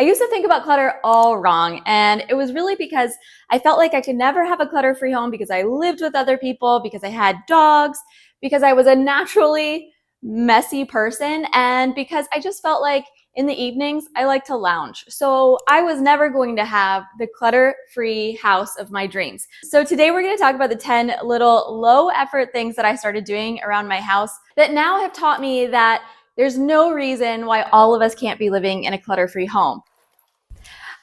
I used to think about clutter all wrong, and it was really because I felt like I could never have a clutter-free home because I lived with other people, because I had dogs, because I was a naturally messy person, and because I just felt like in the evenings I like to lounge. So I was never going to have the clutter-free house of my dreams. So today we're going to talk about the 10 little low-effort things that I started doing around my house that now have taught me that there's no reason why all of us can't be living in a clutter-free home.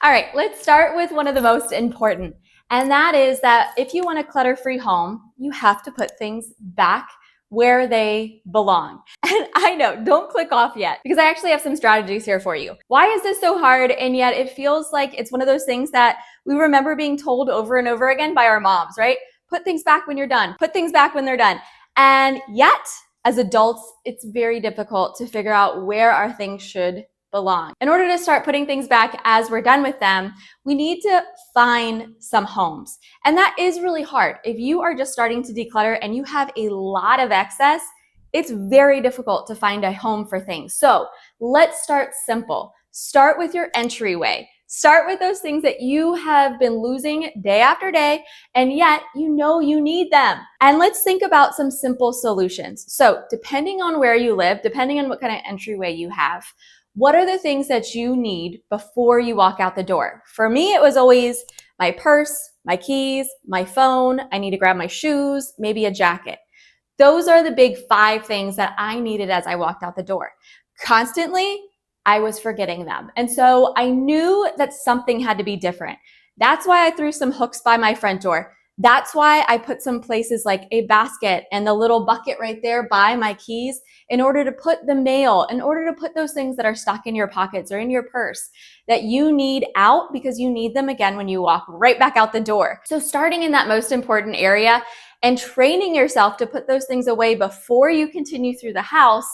All right, let's start with one of the most important, and that is that if you want a clutter-free home, you have to put things back where they belong. And I know, don't click off yet, because I actually have some strategies here for you. Why is this so hard, and yet it feels like it's one of those things that we remember being told over and over again by our moms, right? Put things back when you're done. Put things back when they're done. And yet, as adults, it's very difficult to figure out where our things should belong. In order to start putting things back as we're done with them, we need to find some homes. And that is really hard. If you are just starting to declutter and you have a lot of excess, it's very difficult to find a home for things. So let's start simple. Start with your entryway. Start with those things that you have been losing day after day, and yet you know you need them. And let's think about some simple solutions. So depending on where you live, depending on what kind of entryway you have, what are the things that you need before you walk out the door? For me, it was always my purse, my keys, my phone. I need to grab my shoes, maybe a jacket. Those are the big 5 things that I needed as I walked out the door. Constantly, I was forgetting them. And so I knew that something had to be different. That's why I threw some hooks by my front door. That's why I put some places like a basket and the little bucket right there by my keys in order to put the mail, in order to put those things that are stuck in your pockets or in your purse that you need out because you need them again when you walk right back out the door. So starting in that most important area and training yourself to put those things away before you continue through the house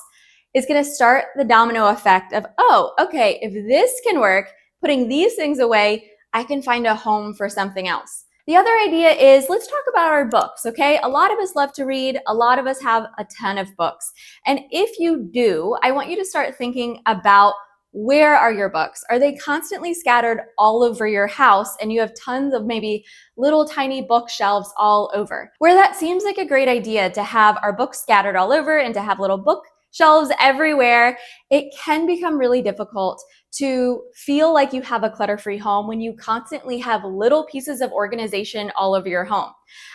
is going to start the domino effect of, oh, okay, if this can work, putting these things away, I can find a home for something else. The other idea is, let's talk about our books, okay? A lot of us love to read. A lot of us have a ton of books. And if you do, I want you to start thinking about, where are your books? Are they constantly scattered all over your house and you have tons of maybe little tiny bookshelves all over? Where that seems like a great idea to have our books scattered all over and to have little bookshelves everywhere, it can become really difficult to feel like you have a clutter-free home when you constantly have little pieces of organization all over your home.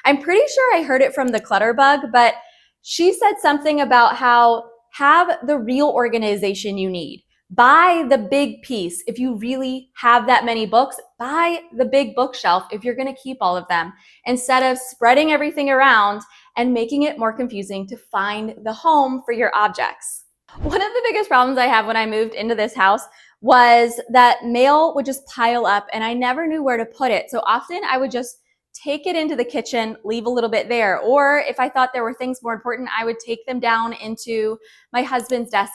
I'm pretty sure I heard it from the clutter bug, but she said something about how have the real organization you need. Buy the big piece. If you really have that many books, buy the big bookshelf if you're going to keep all of them, instead of spreading everything around and making it more confusing to find the home for your objects. One of the biggest problems I have when I moved into this house was that mail would just pile up and I never knew where to put it. So often I would just take it into the kitchen, leave a little bit there. Or if I thought there were things more important, I would take them down into my husband's desk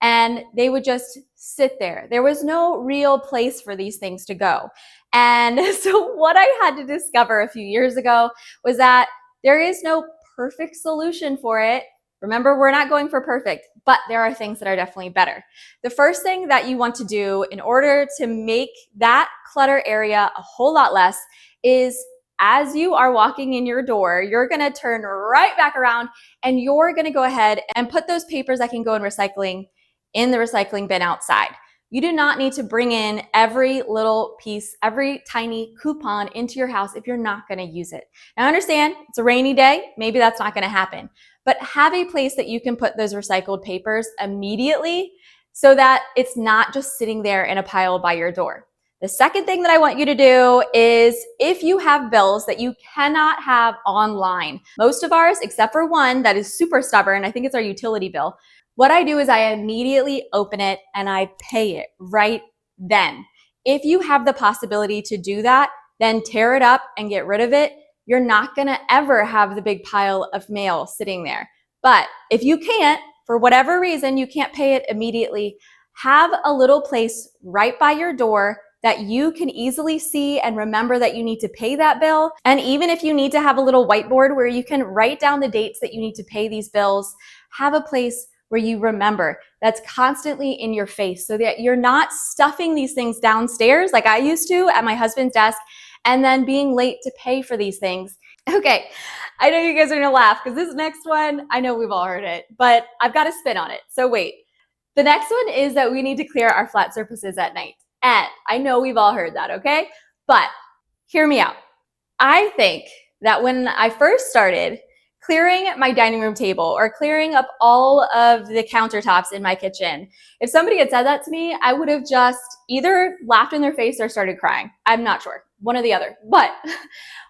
and they would just sit there. There was no real place for these things to go. And so what I had to discover a few years ago was that there is no perfect solution for it. Remember, we're not going for perfect, but there are things that are definitely better. The first thing that you want to do in order to make that clutter area a whole lot less is, as you are walking in your door, you're going to turn right back around and you're going to go ahead and put those papers that can go in recycling in the recycling bin outside. You do not need to bring in every little piece, every tiny coupon into your house if you're not going to use it. Now, I understand it's a rainy day. Maybe that's not going to happen. But have a place that you can put those recycled papers immediately so that it's not just sitting there in a pile by your door. The second thing that I want you to do is, if you have bills that you cannot have online, most of ours, except for one that is super stubborn, I think it's our utility bill, what I do is I immediately open it and I pay it right then. If you have the possibility to do that, then tear it up and get rid of it. You're not going to ever have the big pile of mail sitting there. But if you can't, for whatever reason, you can't pay it immediately, have a little place right by your door that you can easily see and remember that you need to pay that bill. And even if you need to have a little whiteboard where you can write down the dates that you need to pay these bills, have a place where you remember, that's constantly in your face so that you're not stuffing these things downstairs like I used to at my husband's desk and then being late to pay for these things. Okay, I know you guys are gonna laugh because this next one, I know we've all heard it, but I've got a spin on it. So wait. The next one is that we need to clear our flat surfaces at night. And I know we've all heard that, okay? But hear me out. I think that when I first started clearing my dining room table or clearing up all of the countertops in my kitchen, if somebody had said that to me, I would have just either laughed in their face or started crying. I'm not sure, one or the other. But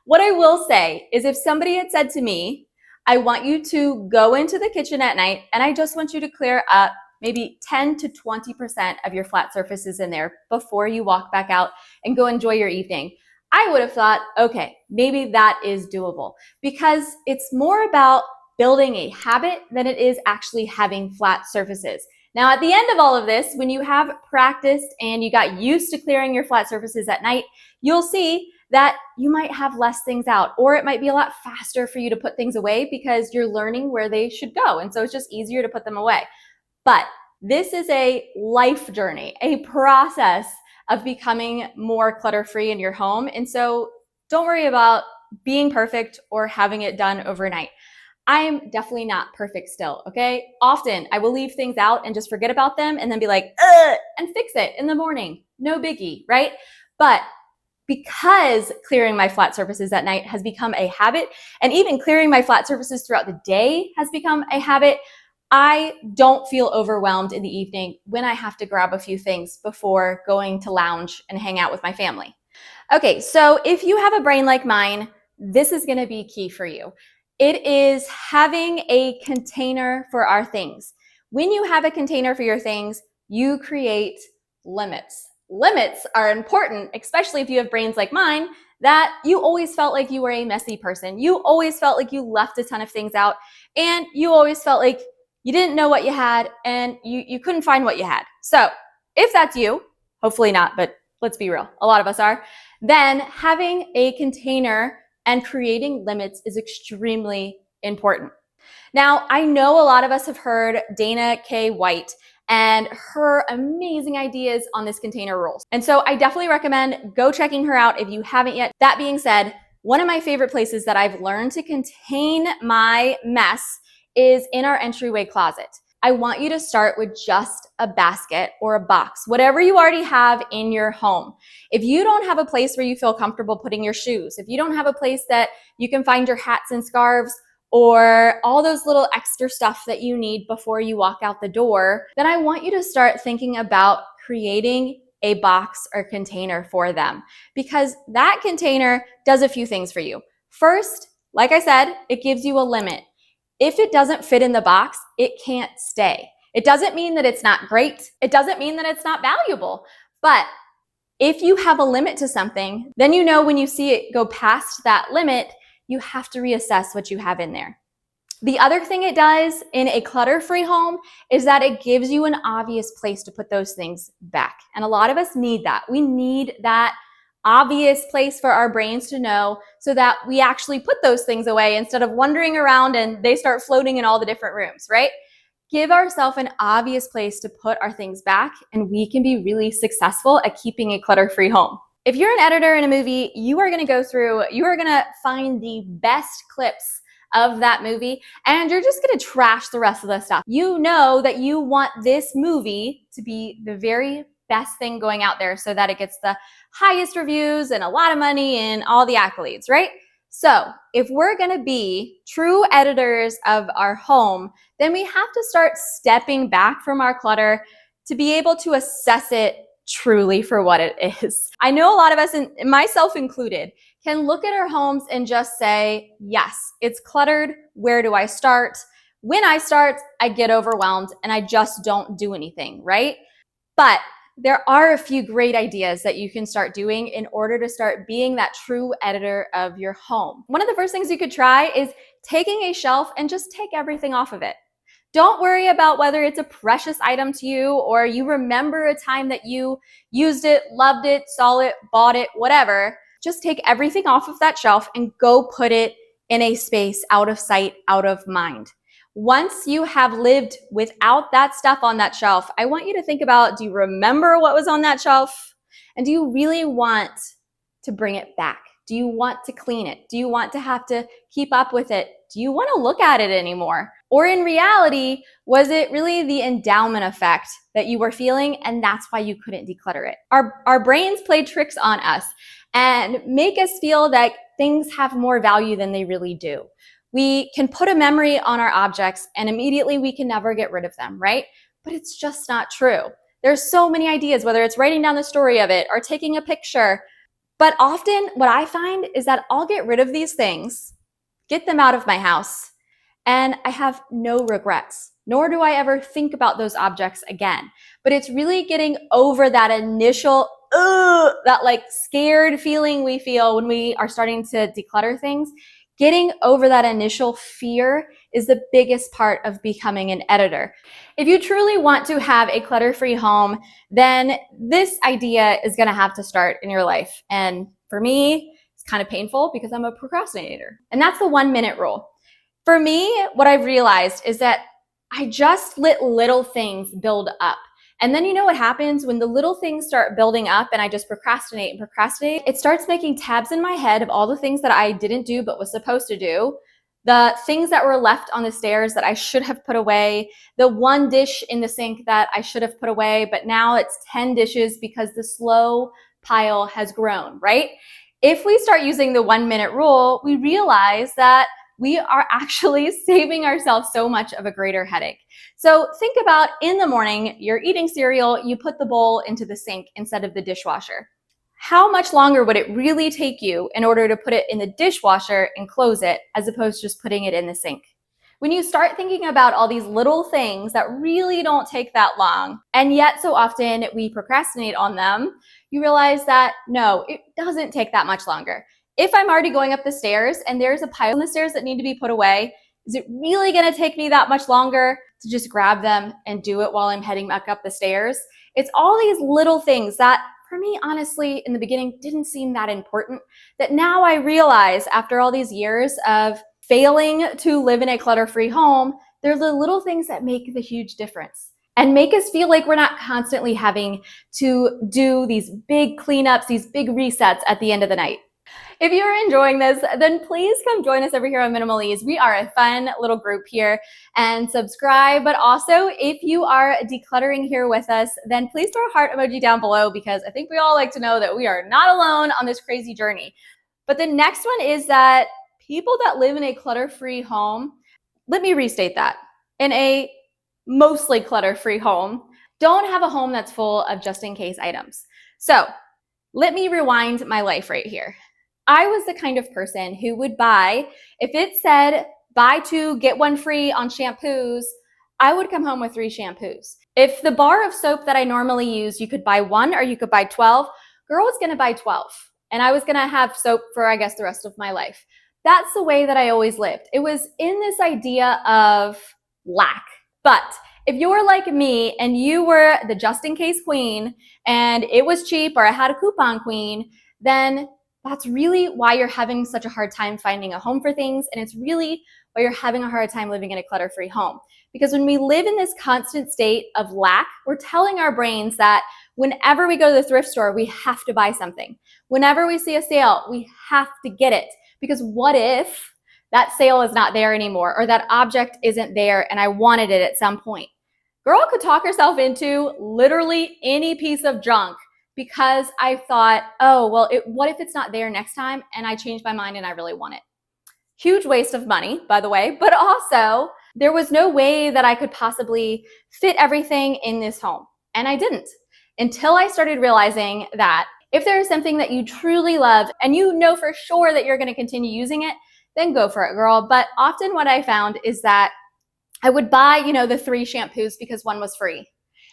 what I will say is if somebody had said to me, I want you to go into the kitchen at night and I just want you to clear up maybe 10 to 20% of your flat surfaces in there before you walk back out and go enjoy your evening, I would have thought, okay, maybe that is doable because it's more about building a habit than it is actually having flat surfaces. Now, at the end of all of this, when you have practiced and you got used to clearing your flat surfaces at night, you'll see that you might have less things out, or it might be a lot faster for you to put things away because you're learning where they should go. And so it's just easier to put them away. But this is a life journey, a process of becoming more clutter-free in your home. And so don't worry about being perfect or having it done overnight. I'm definitely not perfect still, okay? Often I will leave things out and just forget about them and then be like, ugh, and fix it in the morning. No biggie, right? But because clearing my flat surfaces at night has become a habit, and even clearing my flat surfaces throughout the day has become a habit, I don't feel overwhelmed in the evening when I have to grab a few things before going to lounge and hang out with my family. Okay, so if you have a brain like mine, this is gonna be key for you. It is having a container for our things. When you have a container for your things, you create limits. Limits are important, especially if you have brains like mine, that you always felt like you were a messy person. You always felt like you left a ton of things out, and you always felt like you didn't know what you had and you couldn't find what you had. So if that's you, hopefully not, but let's be real, a lot of us are, then having a container and creating limits is extremely important. Now, I know a lot of us have heard Dana K. White and her amazing ideas on this container rules. And so I definitely recommend go checking her out if you haven't yet. That being said, one of my favorite places that I've learned to contain my mess is in our entryway closet. I want you to start with just a basket or a box, whatever you already have in your home. If you don't have a place where you feel comfortable putting your shoes, if you don't have a place that you can find your hats and scarves or all those little extra stuff that you need before you walk out the door, then I want you to start thinking about creating a box or container for them, because that container does a few things for you. First, like I said, it gives you a limit. If it doesn't fit in the box, it can't stay. It doesn't mean that it's not great. It doesn't mean that it's not valuable. But if you have a limit to something, then you know when you see it go past that limit, you have to reassess what you have in there. The other thing it does in a clutter-free home is that it gives you an obvious place to put those things back. And a lot of us need that. We need that obvious place for our brains to know so that we actually put those things away instead of wandering around and they start floating in all the different rooms, right? Give ourselves an obvious place to put our things back and we can be really successful at keeping a clutter-free home. If you're an editor in a movie, you are going to find the best clips of that movie and you're just going to trash the rest of the stuff. You know that you want this movie to be the very best thing going out there so that it gets the highest reviews and a lot of money and all the accolades, right? So if we're going to be true editors of our home, then we have to start stepping back from our clutter to be able to assess it truly for what it is. I know a lot of us, and myself included, can look at our homes and just say, yes, it's cluttered. Where do I start? When I start, I get overwhelmed and I just don't do anything, right? But there are a few great ideas that you can start doing in order to start being that true editor of your home. One of the first things you could try is taking a shelf and just take everything off of it. Don't worry about whether it's a precious item to you or you remember a time that you used it, loved it, saw it, bought it, whatever. Just take everything off of that shelf and go put it in a space out of sight, out of mind. Once you have lived without that stuff on that shelf, I want you to think about, do you remember what was on that shelf? And do you really want to bring it back? Do you want to clean it? Do you want to have to keep up with it? Do you want to look at it anymore? Or in reality, was it really the endowment effect that you were feeling and that's why you couldn't declutter it? Our brains play tricks on us and make us feel that things have more value than they really do. We can put a memory on our objects and immediately we can never get rid of them, right? But it's just not true. There's so many ideas, whether it's writing down the story of it or taking a picture. But often what I find is that I'll get rid of these things, get them out of my house, and I have no regrets, nor do I ever think about those objects again. But it's really getting over that initial, that like scared feeling we feel when we are starting to declutter things. Getting over that initial fear is the biggest part of becoming an editor. If you truly want to have a clutter-free home, then this idea is going to have to start in your life. And for me, it's kind of painful because I'm a procrastinator. And that's the 1-minute rule. For me, what I've realized is that I just let little things build up. And then you know what happens when the little things start building up and I just procrastinate and procrastinate? It starts making tabs in my head of all the things that I didn't do but was supposed to do, the things that were left on the stairs that I should have put away, the one dish in the sink that I should have put away, but now it's 10 dishes because the slow pile has grown, right? If we start using the 1-minute rule, we realize that we are actually saving ourselves so much of a greater headache. So think about in the morning, you're eating cereal, you put the bowl into the sink instead of the dishwasher. How much longer would it really take you in order to put it in the dishwasher and close it as opposed to just putting it in the sink? When you start thinking about all these little things that really don't take that long, and yet so often we procrastinate on them, you realize that no, it doesn't take that much longer. If I'm already going up the stairs and there's a pile on the stairs that need to be put away, is it really going to take me that much longer to just grab them and do it while I'm heading back up the stairs? It's all these little things that, for me, honestly, in the beginning didn't seem that important, that now I realize after all these years of failing to live in a clutter-free home, they're the little things that make the huge difference and make us feel like we're not constantly having to do these big cleanups, these big resets at the end of the night. If you're enjoying this, then please come join us over here on Minimal Ease. We are a fun little group here, and subscribe. But also, if you are decluttering here with us, then please throw a heart emoji down below because I think we all like to know that we are not alone on this crazy journey. But the next one is that people that live in a clutter-free home, let me restate that, in a mostly clutter-free home, don't have a home that's full of just-in-case items. So let me rewind my life right here. I was the kind of person who would buy, if it said buy 2, get 1 free on shampoos, I would come home with 3 shampoos. If the bar of soap that I normally use, you could buy 1 or you could buy 12, girl was gonna buy 12. And I was gonna have soap for, I guess, the rest of my life. That's the way that I always lived. It was in this idea of lack. But if you're like me and you were the just-in-case queen and it was cheap or I had a coupon queen, then that's really why you're having such a hard time finding a home for things. And it's really why you're having a hard time living in a clutter-free home. Because when we live in this constant state of lack, we're telling our brains that whenever we go to the thrift store, we have to buy something. Whenever we see a sale, we have to get it. Because what if that sale is not there anymore or that object isn't there and I wanted it at some point? Girl could talk herself into literally any piece of junk because I thought, oh, well, what if it's not there next time and I change my mind and I really want it? Huge waste of money, by the way, but also there was no way that I could possibly fit everything in this home. And I didn't until I started realizing that if there is something that you truly love and you know for sure that you're going to continue using it, then go for it, girl. But often what I found is that I would buy, the 3 shampoos because 1 was free.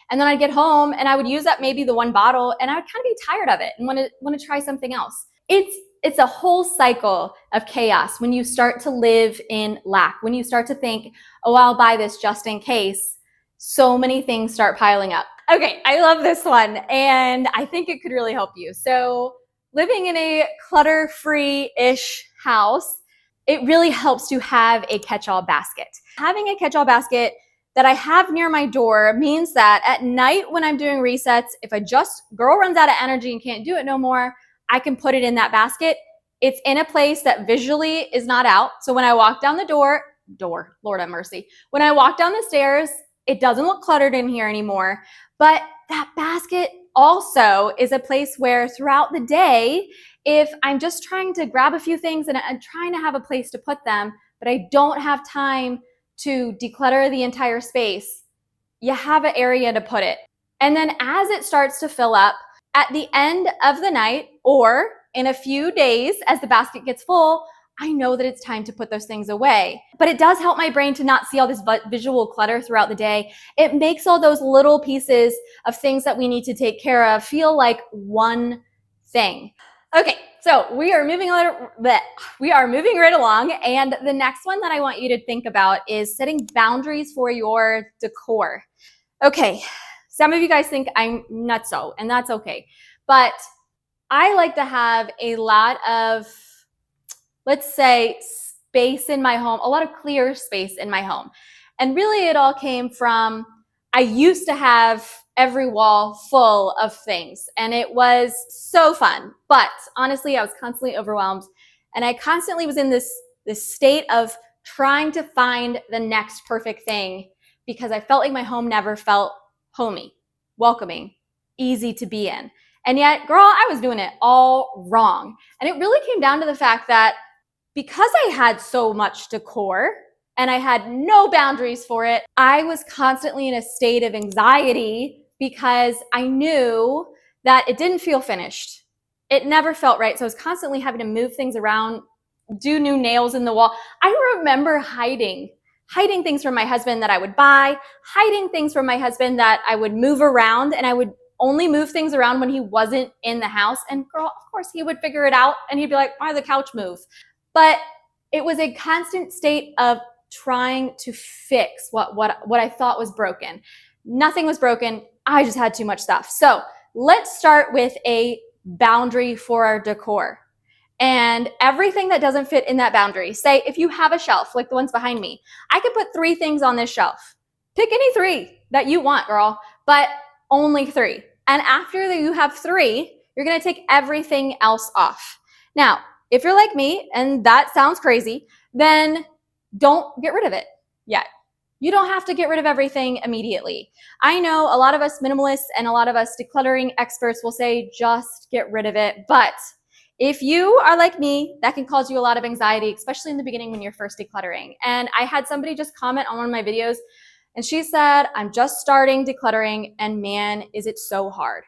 And then I'd get home and I would use up maybe the 1 bottle and I would kind of be tired of it and want to try something else. It's a whole cycle of chaos when you start to live in lack, when you start to think, oh, I'll buy this just in case. So many things start piling up. Okay, I love this one and I think it could really help you. So living in a clutter-free-ish house, it really helps to have a catch-all basket. Having a catch-all basket that I have near my door means that at night when I'm doing resets, if girl runs out of energy and can't do it no more, I can put it in that basket. It's in a place that visually is not out. So when I walk down the door, Lord have mercy. When I walk down the stairs, it doesn't look cluttered in here anymore. But that basket also is a place where throughout the day, if I'm just trying to grab a few things and I'm trying to have a place to put them, but I don't have time to declutter the entire space, you have an area to put it. And then as it starts to fill up, at the end of the night or in a few days as the basket gets full, I know that it's time to put those things away. But it does help my brain to not see all this visual clutter throughout the day. It makes all those little pieces of things that we need to take care of feel like one thing. Okay, so we are moving right along, and the next one that I want you to think about is setting boundaries for your decor. Okay, some of you guys think I'm nutso, and that's okay. But I like to have a lot of, let's say, space in my home, a lot of clear space in my home. And really it all came from, I used to have every wall full of things and it was so fun. But honestly, I was constantly overwhelmed and I constantly was in this state of trying to find the next perfect thing because I felt like my home never felt homey, welcoming, easy to be in. And yet, girl, I was doing it all wrong. And it really came down to the fact that because I had so much decor and I had no boundaries for it, I was constantly in a state of anxiety because I knew that it didn't feel finished. It never felt right. So I was constantly having to move things around, do new nails in the wall. I remember hiding things from my husband that I would buy, hiding things from my husband that I would move around, and I would only move things around when he wasn't in the house. And girl, of course he would figure it out and he'd be like, why the couch move? But it was a constant state of trying to fix what I thought was broken. Nothing was broken. I just had too much stuff. So let's start with a boundary for our decor. And everything that doesn't fit in that boundary, say if you have a shelf like the ones behind me, I could put 3 things on this shelf. Pick any 3 that you want, girl, but only 3. And after you have 3, you're gonna take everything else off. Now, if you're like me, and that sounds crazy, then don't get rid of it yet. You don't have to get rid of everything immediately. I know a lot of us minimalists and a lot of us decluttering experts will say, just get rid of it. But if you are like me, that can cause you a lot of anxiety, especially in the beginning when you're first decluttering. And I had somebody just comment on one of my videos and she said, I'm just starting decluttering and man, is it so hard.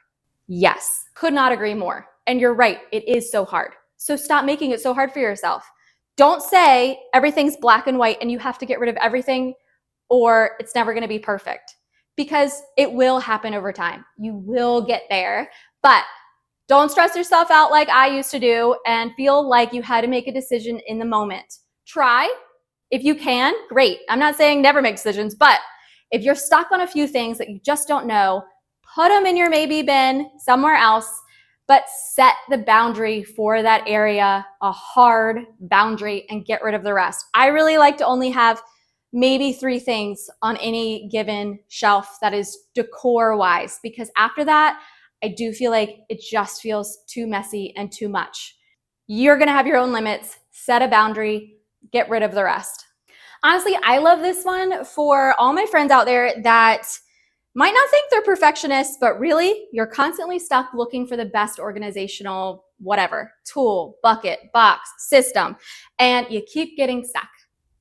Yes, could not agree more. And you're right, it is so hard. So stop making it so hard for yourself. Don't say everything's black and white and you have to get rid of everything or it's never gonna be perfect, because it will happen over time. You will get there, but don't stress yourself out like I used to do and feel like you had to make a decision in the moment. Try, if you can, great. I'm not saying never make decisions, but if you're stuck on a few things that you just don't know, put them in your maybe bin somewhere else, but set the boundary for that area, a hard boundary, and get rid of the rest. I really like to only have maybe 3 things on any given shelf that is decor-wise, because after that, I do feel like it just feels too messy and too much. You're gonna have your own limits, set a boundary, get rid of the rest. Honestly, I love this one for all my friends out there that might not think they're perfectionists, but really you're constantly stuck looking for the best organizational whatever, tool, bucket, box, system, and you keep getting stuck.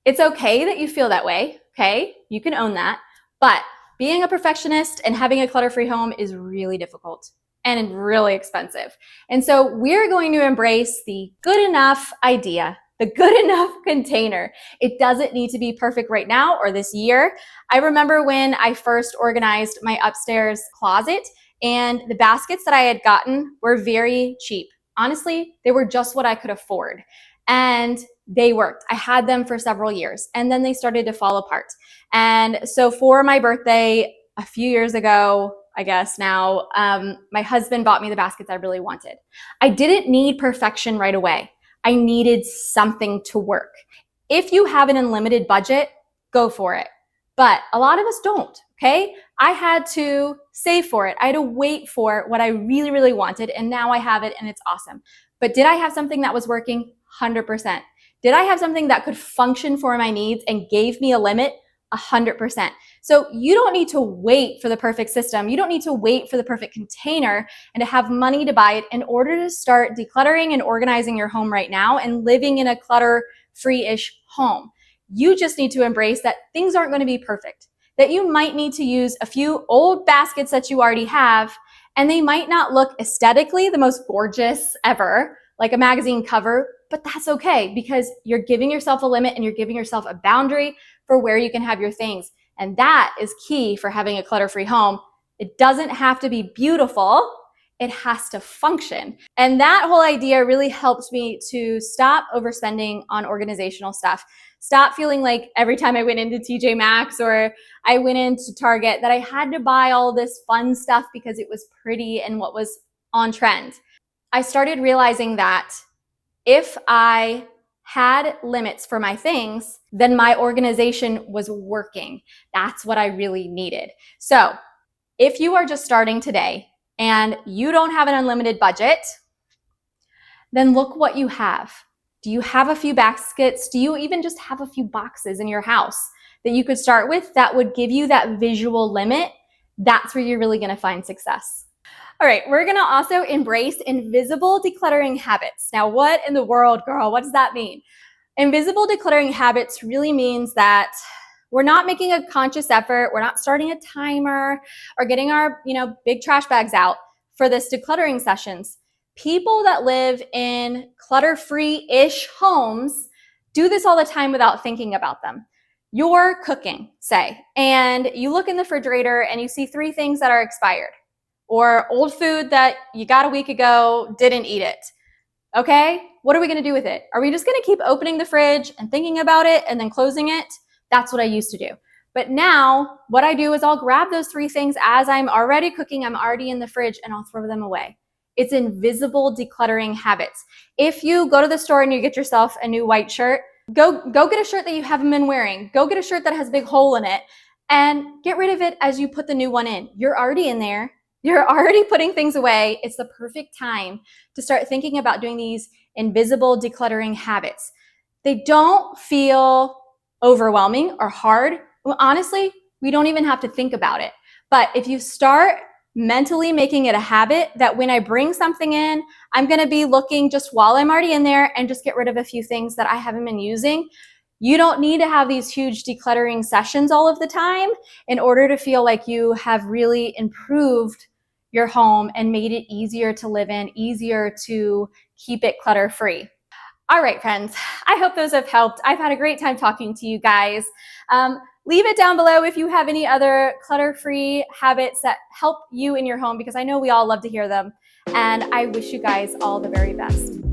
It's okay that you feel that way, okay? You can own that, but being a perfectionist and having a clutter-free home is really difficult and really expensive. And so we're going to embrace the good enough idea, the good enough container. It doesn't need to be perfect right now or this year. I remember when I first organized my upstairs closet and the baskets that I had gotten were very cheap. Honestly, they were just what I could afford. And they worked. I had them for several years and then they started to fall apart. And so for my birthday a few years ago, I guess now, my husband bought me the baskets I really wanted. I didn't need perfection right away. I needed something to work. If you have an unlimited budget, go for it. But a lot of us don't, okay? I had to save for it. I had to wait for what I really, really wanted, and now I have it and it's awesome. But did I have something that was working? 100%. Did I have something that could function for my needs and gave me a limit? 100%. So you don't need to wait for the perfect system. You don't need to wait for the perfect container and to have money to buy it in order to start decluttering and organizing your home right now and living in a clutter-free-ish home. You just need to embrace that things aren't going to be perfect, that you might need to use a few old baskets that you already have, and they might not look aesthetically the most gorgeous ever, like a magazine cover, but that's okay because you're giving yourself a limit and you're giving yourself a boundary for where you can have your things. And that is key for having a clutter-free home. It doesn't have to be beautiful. It has to function. And that whole idea really helped me to stop overspending on organizational stuff. Stop feeling like every time I went into TJ Maxx or I went into Target that I had to buy all this fun stuff because it was pretty and what was on trend. I started realizing that if I had limits for my things, then my organization was working. That's what I really needed. So if you are just starting today and you don't have an unlimited budget, then look what you have. Do you have a few baskets? Do you even just have a few boxes in your house that you could start with that would give you that visual limit? That's where you're really going to find success. All right, we're going to also embrace invisible decluttering habits. Now, what in the world, girl? What does that mean? Invisible decluttering habits really means that we're not making a conscious effort. We're not starting a timer or getting our, big trash bags out for this decluttering sessions. People that live in clutter-free-ish homes do this all the time without thinking about them. You're cooking, say, and you look in the refrigerator and you see 3 things that are expired or old food that you got a week ago, didn't eat it. Okay, what are we gonna do with it? Are we just gonna keep opening the fridge and thinking about it and then closing it? That's what I used to do. But now what I do is I'll grab those 3 things as I'm already cooking, I'm already in the fridge, and I'll throw them away. It's invisible decluttering habits. If you go to the store and you get yourself a new white shirt, go get a shirt that you haven't been wearing. Go get a shirt that has a big hole in it and get rid of it as you put the new one in. You're already in there. You're already putting things away. It's the perfect time to start thinking about doing these invisible decluttering habits. They don't feel overwhelming or hard. Well, honestly, we don't even have to think about it. But if you start mentally making it a habit that when I bring something in, I'm going to be looking just while I'm already in there and just get rid of a few things that I haven't been using. You don't need to have these huge decluttering sessions all of the time in order to feel like you have really improved your home and made it easier to live in, easier to keep it clutter-free. All right, friends, I hope those have helped. I've had a great time talking to you guys. Leave it down below if you have any other clutter-free habits that help you in your home, because I know we all love to hear them. And I wish you guys all the very best.